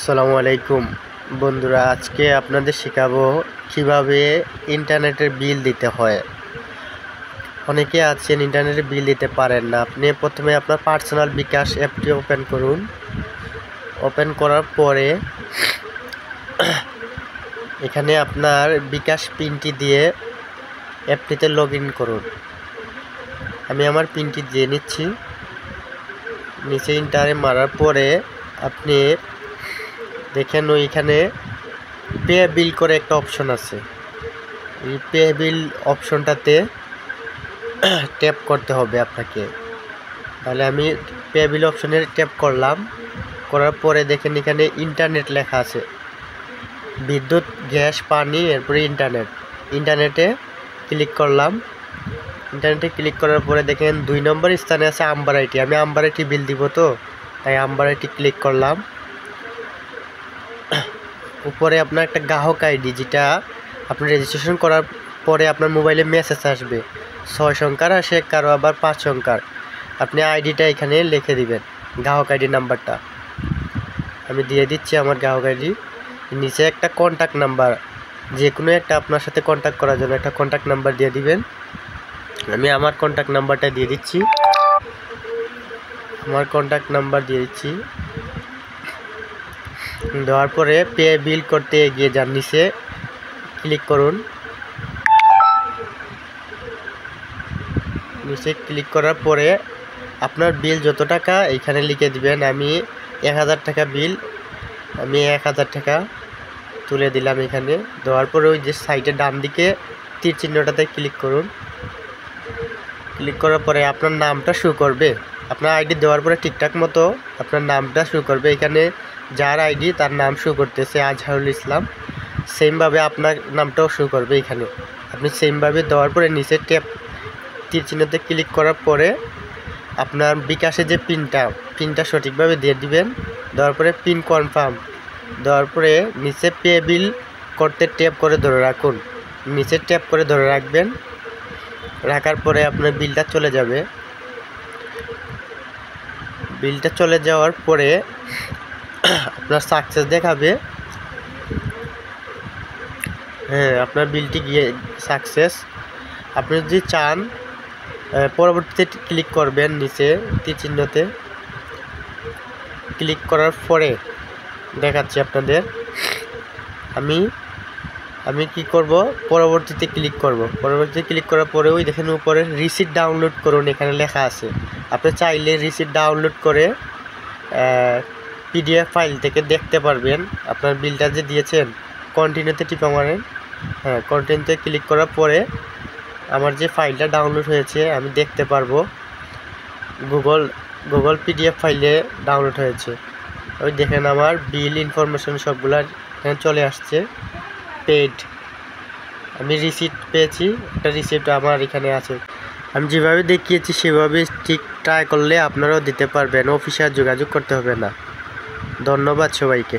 আসসালামু আলাইকুম বন্ধুরা, আজকে আপনাদের শেখাবো কিভাবে ইন্টারনেটের বিল দিতে হয়। অনেকে আছেন ইন্টারনেটের বিল দিতে পারেন না। আপনি প্রথমে আপনার পার্সোনাল বিকাশ অ্যাপটি ওপেন করুন। ওপেন করার পরে এখানে আপনার বিকাশ পিনটি দিয়ে অ্যাপটিতে লগ ইন করুন। আমি আমার পিনটি দিয়ে নিচ্ছি। নিচে ইন্টারে মারার পরে আপনি দেখেন ওইখানে পে বিল করে একটা অপশন আছে। এই পে বিল অপশনটাতে ট্যাপ করতে হবে আপনাকে। তাহলে আমি পে বিল অপশনে ট্যাপ করলাম। করার পরে দেখেন এখানে ইন্টারনেট লেখা আছে, বিদ্যুৎ, গ্যাস, পানি, এরপরে ইন্টারনেটে ক্লিক করলাম। ইন্টারনেটে ক্লিক করার পরে দেখেন 2 নম্বর স্থানে আছে আম্বার আইটি। আমি আম্বার আইটি বিল দিব, তো তাই আম্বার আইটি ক্লিক করলাম। উপরে আপনার একটা গ্রাহক আইডি, যেটা আপনি রেজিস্ট্রেশন করার পরে আপনার মোবাইলে মেসেজ আসবে। 6 সংখ্যার আসে, কারো আবার 5 সংখ্যার। আপনি আইডিটা এখানে লিখে দিবেন, গ্রাহক আইডি নাম্বারটা আমি দিয়ে দিচ্ছি। আমার গ্রাহক আইডি নিচে একটা কন্ট্যাক্ট নাম্বার, যে কোনো একটা আপনার সাথে কন্ট্যাক্ট করার জন্য একটা কন্ট্যাক্ট নাম্বার দিয়ে দিবেন। আমি আমার কন্ট্যাক্ট নাম্বারটা দিয়ে দিচ্ছি। দেওয়ার পরে পে বিল করতে এগিয়ে যান, নিচে ক্লিক করুন। নিচে ক্লিক করার পরে আপনার বিল যত টাকা এখানে লিখে দিবেন। আমি 1000 টাকা বিল, আমি 1000 টাকা তুলে দিলাম এখানে। দেওয়ার পরে ওই যে সাইডের ডান দিকে তীর চিহ্নটাতে ক্লিক করুন। ক্লিক করার পরে আপনার নামটা শো করবে। আপনার আইডি দেওয়ার পরে ঠিকঠাক মতো আপনার নামটা শো করবে। এখানে যার আইডি তার নাম শো করতেছে আজহারুল ইসলাম, সেমভাবে আপনার নামটাও শো করবে এখানে। আপনি সেমভাবে দেওয়ার পরে নিচে তীর চিহ্নতে ক্লিক করার পরে আপনার বিকাশে যে পিনটা সঠিকভাবে দিয়ে দিবেন। দেওয়ার পরে পিন কনফার্ম দেওয়ার পরে নিচে পে বিল করতে ট্যাপ করে ধরে রাখুন। নিচে ট্যাপ করে ধরে রাখবেন। রাখার পরে আপনার বিলটা চলে যাবে। বিলটা চলে যাওয়ার পরে আপনার সাকসেস দেখাবে। হ্যাঁ, আপনার বিলটি গিয়ে সাকসেস। আপনি যদি চান পরবর্তীতে ক্লিক করবেন, নিচে তীর চিহ্নতে ক্লিক করার পরে দেখাচ্ছি আপনাদের। আমি কি করব, পরবর্তীতে ক্লিক করব। পরবর্তীতে ক্লিক করার পরে ওই দেখেন উপরে রিসিট ডাউনলোড করুন, এখানে লেখা আছে। আপনি চাইলে রিসিট ডাউনলোড করে পিডিএফ ফাইল থেকে দেখতে পারবেন আপনার বিলটা যে দিয়েছেন। কন্টিনিউতে টিপা মারেন। হ্যাঁ, কন্টিনিউতে ক্লিক করার পরে আমার যে ফাইলটা ডাউনলোড হয়েছে আমি দেখতে পারবো। গুগল পিডিএফ ফাইলে ডাউনলোড হয়েছে। ওই দেখেন আমার বিল ইনফরমেশন সবগুলা এখানে চলে আসছে। পেড, আমি রিসিট পেয়েছি, একটা রিসিপ্ট আমার এখানে আছে। আমি যেভাবে দেখিয়েছি সেভাবে ঠিক ট্রাই করলে আপনারাও দিতে পারবেন। অফিসে আর যোগাযোগ করতে হবে না। ধন্যবাদ সবাইকে।